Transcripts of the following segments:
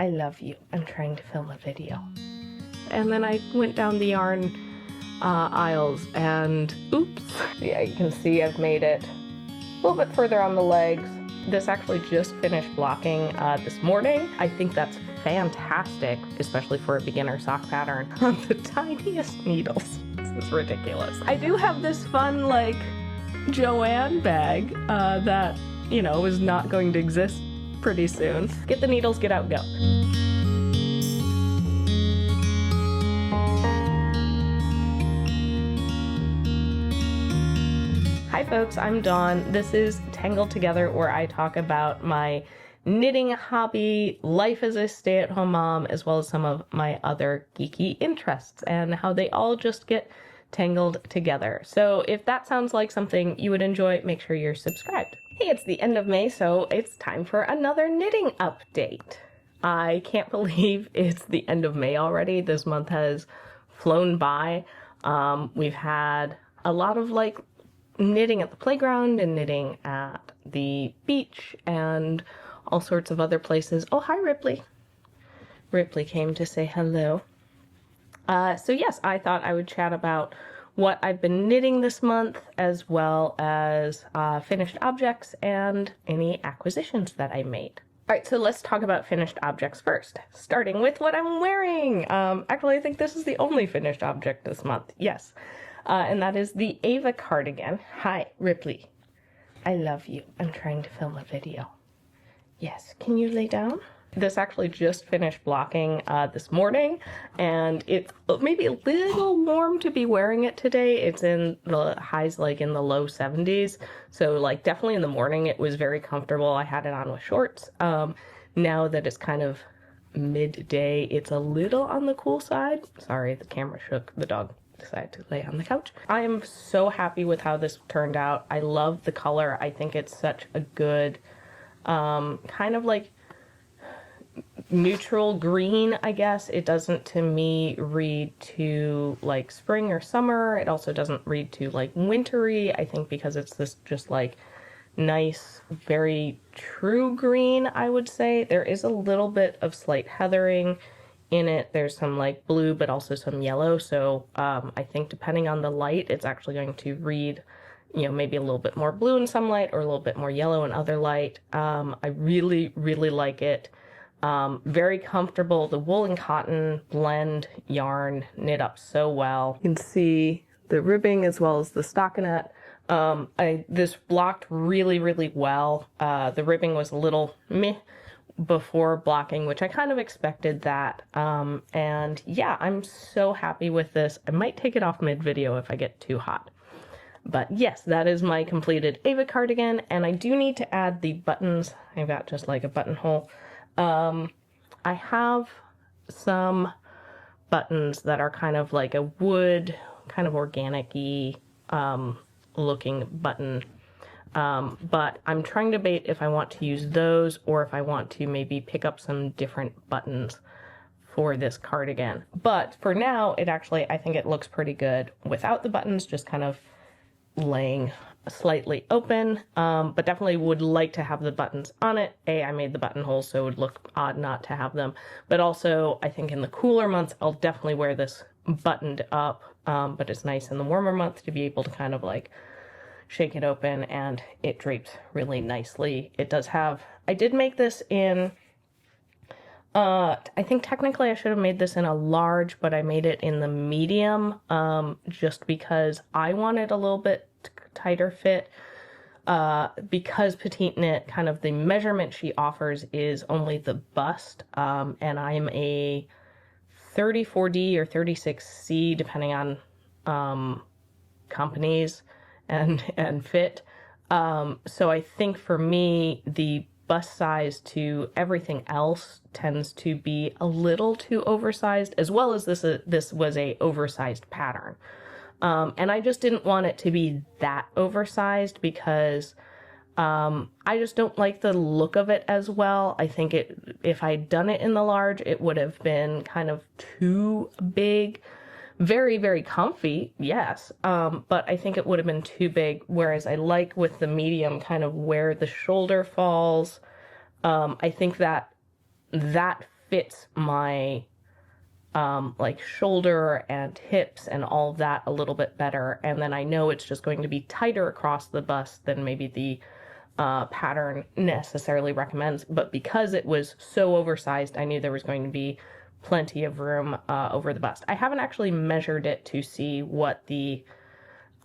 I love you. I'm trying to film a video. And then I went down the yarn aisles and oops. Yeah, you can see I've made it a little bit further on the legs. This actually just finished blocking this morning. I think that's fantastic, especially for a beginner sock pattern. On the tiniest needles. This is ridiculous. I do have this fun, like, Joann bag that, you know, is not going to exist pretty soon. Get the needles, get out, go. Hi folks, I'm Dawn. This is Tangled Together, where I talk about my knitting hobby, life as a stay-at-home mom, as well as some of my other geeky interests and how they all just get tangled together. So if that sounds like something you would enjoy, make sure you're subscribed. Hey, it's the end of May, so it's time for another knitting update. I can't believe it's the end of May already. This month has flown by. We've had a lot of like knitting at the playground and knitting at the beach and all sorts of other places. Oh, hi, Ripley. Ripley came to say hello. So yes, I thought I would chat about what I've been knitting this month, as well as finished objects and any acquisitions that I made. All right, so let's talk about finished objects first, starting with what I'm wearing. Actually, I think this is the only finished object this month. Yes, and that is the Eva Cardigan. Hi, Ripley. I love you. I'm trying to film a video. Yes, can you lay down? This actually just finished blocking this morning, and it's maybe a little warm to be wearing it today. It's in the highs, like in the low 70s. So like definitely in the morning, it was very comfortable. I had it on with shorts. Now that it's kind of midday, it's a little on the cool side. Sorry, the camera shook. The dog decided to lay on the couch. I am so happy with how this turned out. I love the color. I think it's such a good kind of like neutral green, I guess. It doesn't to me read to like spring or summer. It also doesn't read to like wintry, I think, because it's this just like nice, very true green, I would say. There is a little bit of slight heathering in it. There's some like blue, but also some yellow. So I think depending on the light, it's actually going to read, you know, maybe a little bit more blue in some light or a little bit more yellow in other light. I really, really like it. Very comfortable. The wool and cotton blend yarn knit up so well. You can see the ribbing as well as the stockinette. This blocked really, really well. The ribbing was a little meh before blocking, which I kind of expected that. And yeah, I'm so happy with this. I might take it off mid-video if I get too hot. But yes, that is my completed Eva cardigan, and I do need to add the buttons. I've got just like a buttonhole. I have some buttons that are kind of like a wood, kind of organic-y looking button. But I'm trying to debate if I want to use those or if I want to maybe pick up some different buttons for this cardigan. But for now, I think it looks pretty good without the buttons, just kind of laying slightly open, but definitely would like to have the buttons on it. I made the buttonholes, so it would look odd not to have them. But also, I think in the cooler months, I'll definitely wear this buttoned up, but it's nice in the warmer months to be able to kind of like shake it open, and it drapes really nicely. It does have, I did make this in, I think technically I should have made this in a large, but I made it in the medium, just because I wanted a little bit tighter fit, because petite knit, kind of the measurement she offers is only the bust, and I'm a 34D or 36C, depending on companies and fit. So I think for me, the bust size to everything else tends to be a little too oversized, as well as this was a oversized pattern. And I just didn't want it to be that oversized because I just don't like the look of it as well. I think if I'd done it in the large, it would have been kind of too big. Very, very comfy, yes, but I think it would have been too big, whereas I like with the medium kind of where the shoulder falls. I think that fits my like shoulder and hips and all of that a little bit better. And then I know it's just going to be tighter across the bust than maybe the pattern necessarily recommends. But because it was so oversized, I knew there was going to be plenty of room over the bust. I haven't actually measured it to see what the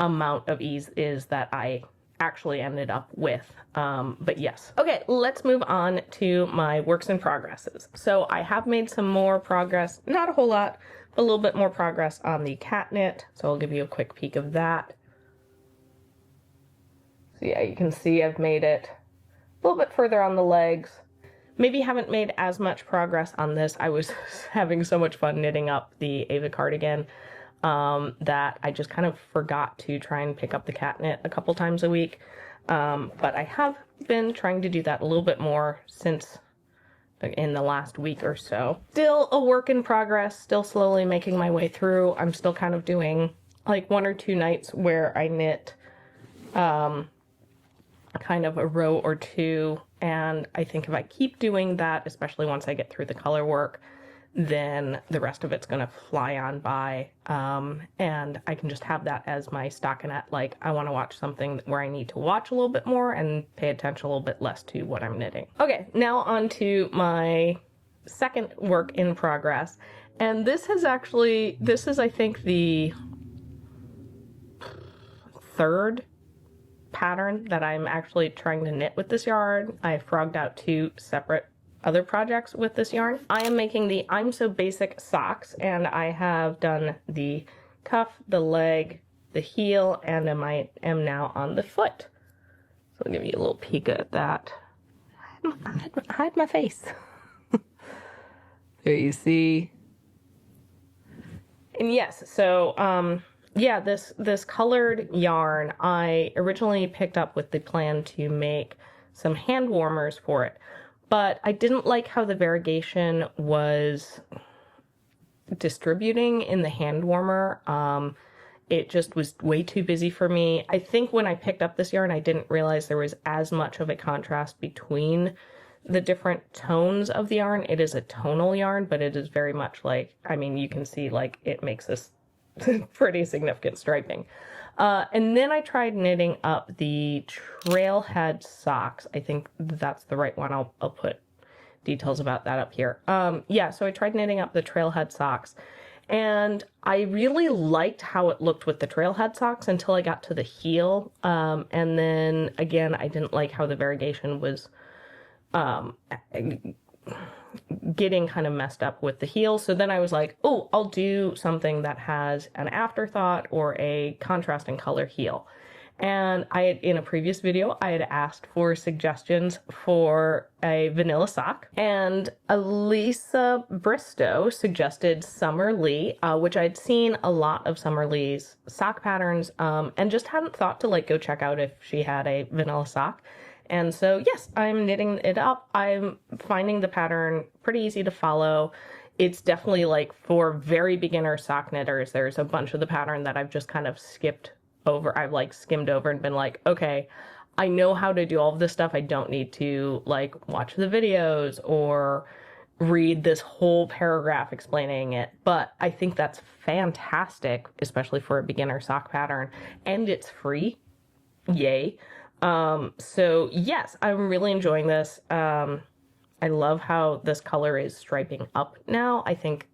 amount of ease is that I actually ended up with, but yes. Okay, let's move on to my works in progresses. So I have made some more progress, not a whole lot, but a little bit more progress on the cat knit. So I'll give you a quick peek of that. So yeah, you can see I've made it a little bit further on the legs. Maybe haven't made as much progress on this. I was having so much fun knitting up the Eva Cardigan that I just kind of forgot to try and pick up the cat knit a couple times a week. But I have been trying to do that a little bit more since in the last week or so. Still a work in progress, still slowly making my way through. I'm still kind of doing like 1 or 2 nights where I knit kind of a row or 2. And I think if I keep doing that, especially once I get through the color work, then the rest of it's going to fly on by, and I can just have that as my stockinette. Like, I want to watch something where I need to watch a little bit more and pay attention a little bit less to what I'm knitting. Okay, now on to my second work in progress, and this is I think the 3rd pattern that I'm actually trying to knit with this yarn. I frogged out 2 separate other projects with this yarn. I am making the I'm So Basic socks, and I have done the cuff, the leg, the heel, and I am now on the foot. So I'll give you a little peek at that. Hide my face. There you see. And yes, so yeah, this colored yarn I originally picked up with the plan to make some hand warmers for it. But I didn't like how the variegation was distributing in the hand warmer. It just was way too busy for me. I think when I picked up this yarn, I didn't realize there was as much of a contrast between the different tones of the yarn. It is a tonal yarn, but it is very much like, I mean, you can see like it makes this pretty significant striping. And then I tried knitting up the Trailhead socks. I think that's the right one. I'll put details about that up here. Yeah, so I tried knitting up the Trailhead socks, and I really liked how it looked with the Trailhead socks until I got to the heel. And then again, I didn't like how the variegation was getting kind of messed up with the heel. So then I was like, oh, I'll do something that has an afterthought or a contrasting color heel. And I had, in a previous video, I had asked for suggestions for a vanilla sock, and Elisa Bristow suggested Summer Lee, which I'd seen a lot of Summer Lee's sock patterns, and just hadn't thought to like go check out if she had a vanilla sock. And so, yes, I'm knitting it up. I'm finding the pattern pretty easy to follow. It's definitely like for very beginner sock knitters, there's a bunch of the pattern that I've just kind of skipped over. I've like skimmed over and been like, okay, I know how to do all of this stuff. I don't need to like watch the videos or read this whole paragraph explaining it. But I think that's fantastic, especially for a beginner sock pattern, and it's free. Yay. So yes, I'm really enjoying this. I love how this color is striping up now. I think,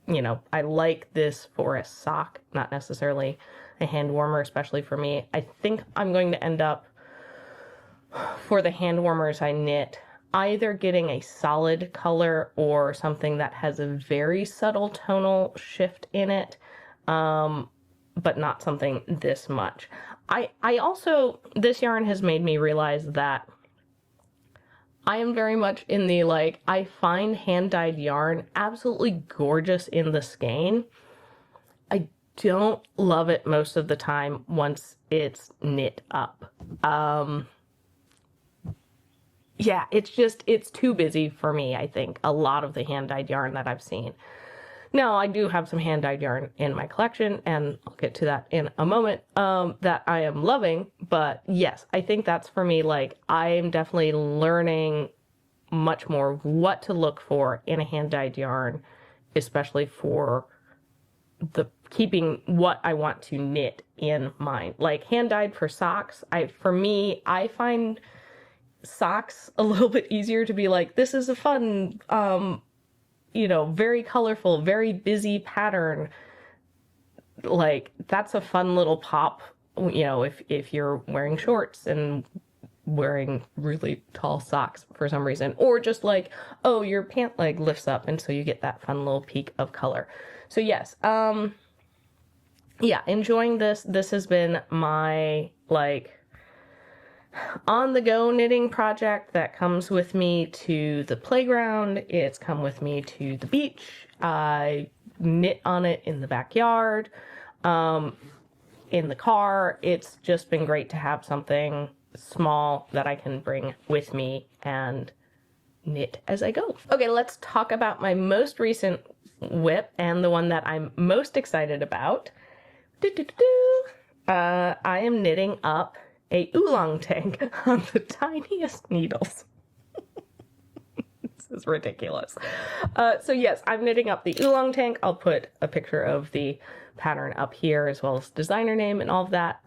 you know, I like this for a sock, not necessarily a hand warmer, especially for me. I think I'm going to end up, for the hand warmers I knit, either getting a solid color or something that has a very subtle tonal shift in it, but not something this much. I also, this yarn has made me realize that I am very much in the, like, I find hand-dyed yarn absolutely gorgeous in the skein. I don't love it most of the time once it's knit up. Yeah, it's too busy for me, I think, a lot of the hand-dyed yarn that I've seen. Now, I do have some hand-dyed yarn in my collection, and I'll get to that in a moment, that I am loving. But yes, I think that's for me, like, I am definitely learning much more what to look for in a hand-dyed yarn, especially for the keeping what I want to knit in mind. Like hand-dyed for socks, for me, I find socks a little bit easier to be like, this is a fun, you know, very colorful, very busy pattern. Like, that's a fun little pop, you know, if you're wearing shorts and wearing really tall socks for some reason, or just like, oh, your pant leg lifts up and so you get that fun little peak of color. So yes, yeah, enjoying this. This has been my like on the go knitting project that comes with me to the playground. It's come with me to the beach. I knit on it in the backyard, in the car. It's just been great to have something small that I can bring with me and knit as I go. Okay, let's talk about my most recent whip and the one that I'm most excited about. I am knitting up a Oolong tank on the tiniest needles. This is ridiculous. So yes, I'm knitting up the Oolong tank. I'll put a picture of the pattern up here as well as designer name and all of that.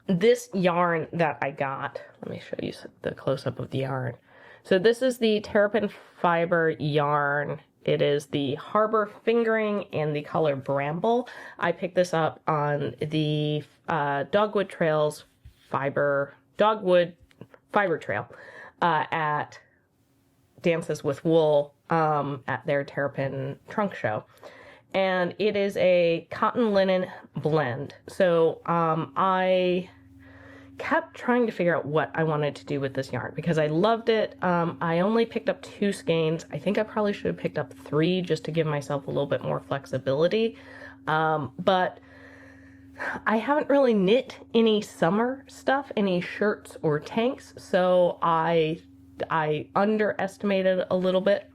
This yarn that I got, let me show you the close-up of the yarn. So this is the terrapin fiber yarn. It is the Harbor Fingering and the color Bramble. I picked this up on the Dogwood Trails Dogwood Fiber Trail at Dances with Wool at their Terrapin Trunk Show. And it is a cotton linen blend. So I kept trying to figure out what I wanted to do with this yarn because I loved it. I only picked up 2 skeins. I think I probably should have picked up 3 just to give myself a little bit more flexibility. But I haven't really knit any summer stuff, any shirts or tanks, so I underestimated a little bit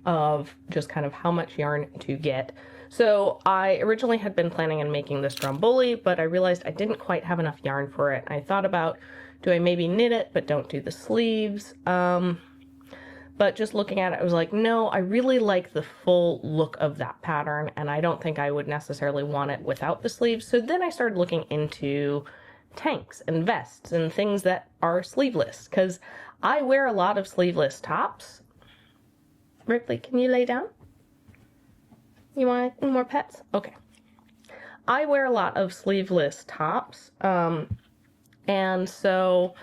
of just kind of how much yarn to get. So I originally had been planning on making this Stromboli, but I realized I didn't quite have enough yarn for it. I thought about, do I maybe knit it but don't do the sleeves? But just looking at it, I was like, no, I really like the full look of that pattern, and I don't think I would necessarily want it without the sleeves. So then I started looking into tanks and vests and things that are sleeveless, because I wear a lot of sleeveless tops. Ripley, can you lay down? You want any more pets? Okay. I wear a lot of sleeveless tops, and so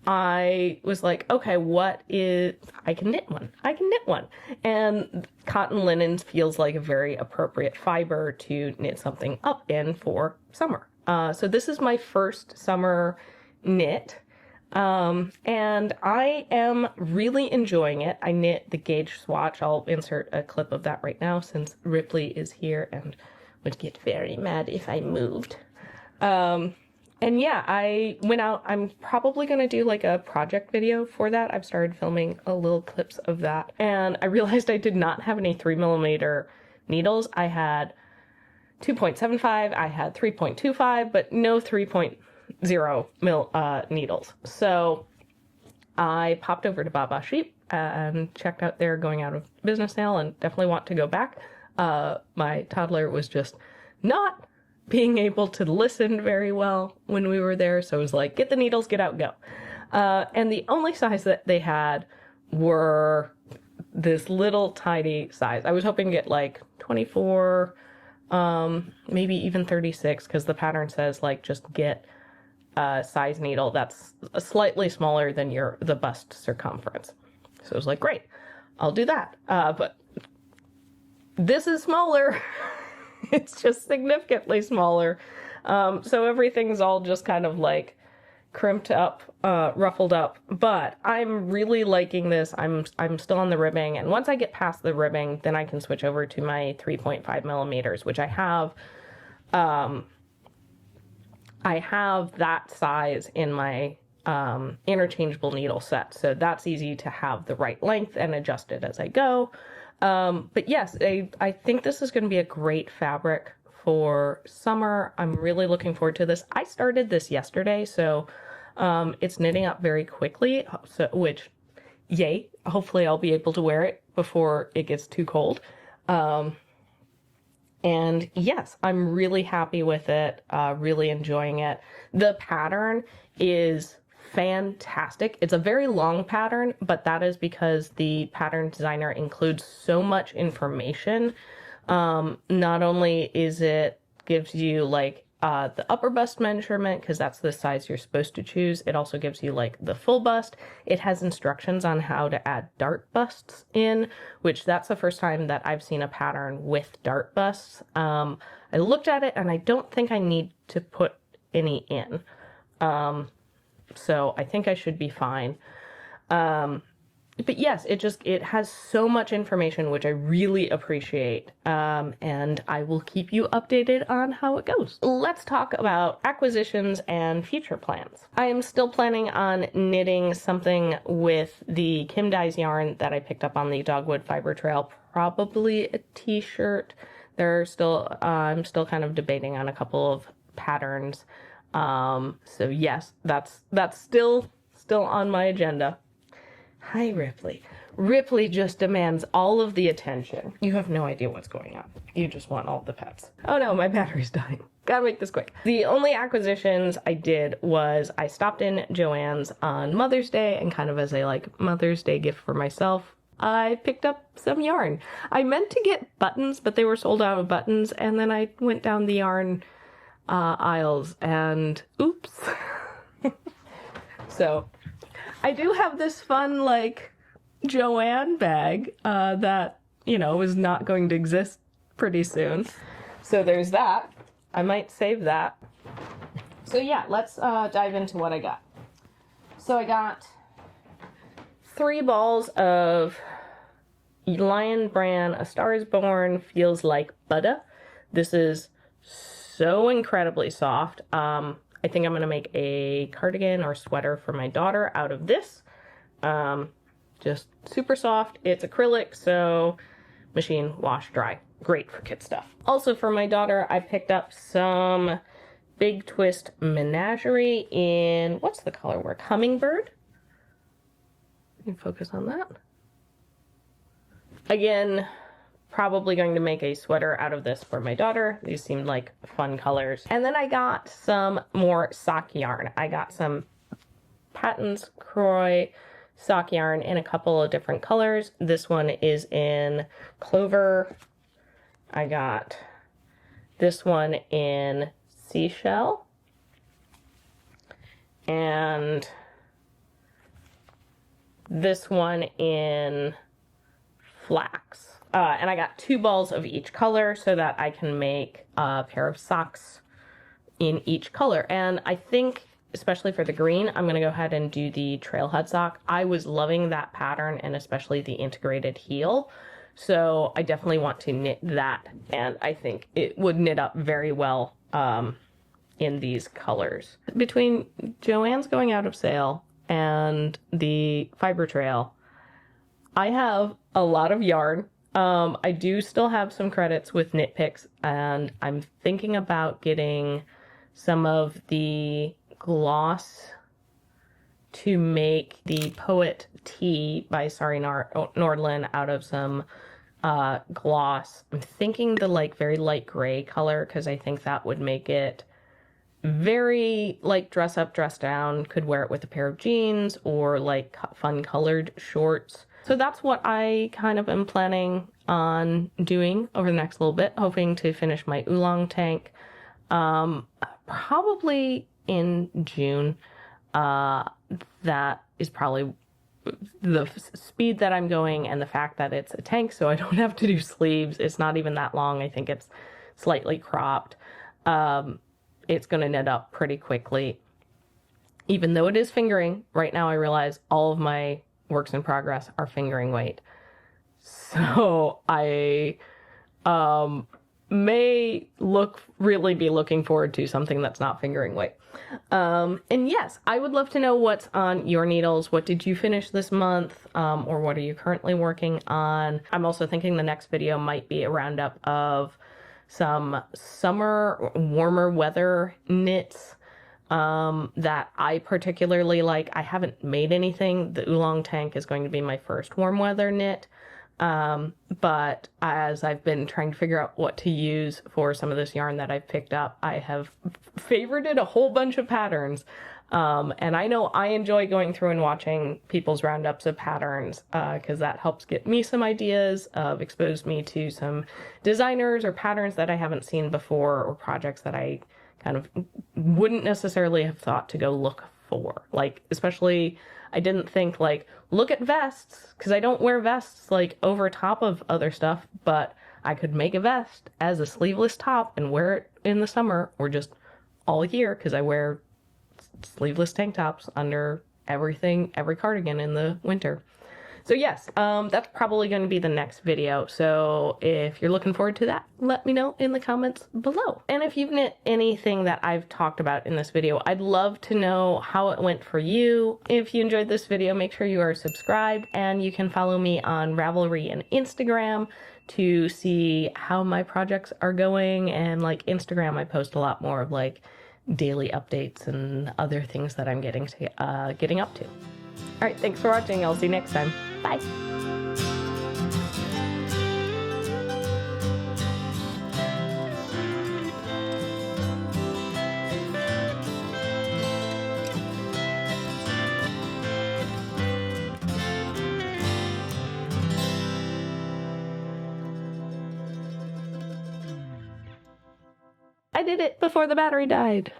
I was like, okay, I can knit one. I can knit one. And cotton linen feels like a very appropriate fiber to knit something up in for summer. So this is my first summer knit. And I am really enjoying it. I knit the gauge swatch. I'll insert a clip of that right now since Ripley is here and would get very mad if I moved. And yeah, I went out. I'm probably going to do like a project video for that. I've started filming a little clips of that. And I realized I did not have any 3mm needles. I had 2.75, I had 3.25, but no 3.0 mil needles. So I popped over to Baba Sheep and checked out their going out of business now and definitely want to go back. My toddler was just not being able to listen very well when we were there. So it was like, get the needles, get out, go. And the only size that they had were this little tiny size. I was hoping to get like 24, maybe even 36, because the pattern says like just get a size needle that's slightly smaller than the bust circumference. So I was like, great, I'll do that. But this is smaller. It's just significantly smaller. So everything's all just kind of like crimped up, ruffled up, but I'm really liking this. I'm still on the ribbing, and once I get past the ribbing, then I can switch over to my 3.5mm, which I have that size in my interchangeable needle set, so that's easy to have the right length and adjust it as I go. But yes, I think this is going to be a great fabric for summer. I'm really looking forward to this. I started this yesterday, so it's knitting up very quickly, which yay. Hopefully I'll be able to wear it before it gets too cold. And yes, I'm really happy with it, really enjoying it. The pattern is fantastic. It's a very long pattern, but that is because the pattern designer includes so much information. Not only is it gives you like the upper bust measurement, because that's the size you're supposed to choose. It also gives you like the full bust. It has instructions on how to add dart busts in, which that's the first time that I've seen a pattern with dart busts. I looked at it and I don't think I need to put any in. So I think I should be fine. But yes, it has so much information, which I really appreciate. And I will keep you updated on how it goes. Let's talk about acquisitions and future plans. I am still planning on knitting something with the Kim Dyes yarn that I picked up on the Dogwood Fiber Trail, probably a t-shirt. I'm still kind of debating on a couple of patterns. So yes, that's still on my agenda. Hi, Ripley. Ripley just demands all of the attention. You have no idea what's going on. You just want all the pets. Oh no, my battery's dying. Gotta make this quick. The only acquisitions I did was I stopped in Joann's on Mother's Day, and kind of as a like Mother's Day gift for myself, I picked up some yarn. I meant to get buttons, but they were sold out of buttons, and then I went down the yarn aisles and oops. So I do have this fun, like, Joann bag that, you know, is not going to exist pretty soon. So there's that. I might save that. So yeah, let's dive into what I got. So I got 3 balls of Lion Brand A Star Is Born Feels Like Butter. This is so incredibly soft. I think I'm going to make a cardigan or sweater for my daughter out of this. Just super soft. It's acrylic, so machine wash dry. Great for kid stuff. Also for my daughter, I picked up some Big Twist Menagerie in, what's the color work? Hummingbird. You can focus on that. Again, probably going to make a sweater out of this for my daughter. These seemed like fun colors. And then I got some more sock yarn. I got some Patton's Croy sock yarn in a couple of different colors. This one is in Clover. I got this one in Seashell. And this one in Flax. And I got 2 balls of each color so that I can make a pair of socks in each color. And I think, especially for the green, I'm going to go ahead and do the Trailhead sock. I was loving that pattern, and especially the integrated heel. So I definitely want to knit that, and I think it would knit up very well in these colors. Between Joann's going out of sale and the Fiber Trail, I have a lot of yarn. I do still have some credits with Knit Picks, and I'm thinking about getting some of the gloss to make the Poet Tea by Sari Nordlin out of some gloss. I'm thinking the like very light gray color, because I think that would make it very like dress up, dress down. Could wear it with a pair of jeans or like fun colored shorts. So that's what I kind of am planning on doing over the next little bit, hoping to finish my Oolong tank probably in June. That is probably the speed that I'm going, and the fact that it's a tank, so I don't have to do sleeves. It's not even that long. I think it's slightly cropped. It's going to knit up pretty quickly. Even though it is fingering, right now I realize all of my works in progress are fingering weight. So I may really be looking forward to something that's not fingering weight. And yes, I would love to know what's on your needles. What did you finish this month? Or what are you currently working on? I'm also thinking the next video might be a roundup of some summer, warmer weather knits. that I particularly like. I haven't made anything. The Oolong tank is going to be my first warm weather knit. But as I've been trying to figure out what to use for some of this yarn that I've picked up, I have favorited a whole bunch of patterns. And I know I enjoy going through and watching people's roundups of patterns, because that helps get me some ideas, expose me to some designers or patterns that I haven't seen before, or projects that I kind of wouldn't necessarily have thought to go look for. Like, especially, I didn't think, like, look at vests, because I don't wear vests, like, over top of other stuff, but I could make a vest as a sleeveless top and wear it in the summer, or just all year, because I wear sleeveless tank tops under everything, every cardigan in the winter. So yes, that's probably going to be the next video. So if you're looking forward to that, let me know in the comments below. And if you've knit anything that I've talked about in this video, I'd love to know how it went for you. If you enjoyed this video, make sure you are subscribed, and you can follow me on Ravelry and Instagram to see how my projects are going. And like Instagram, I post a lot more of like daily updates and other things that I'm getting up to. All right, thanks for watching. I'll see you next time. Bye. I did it before the battery died.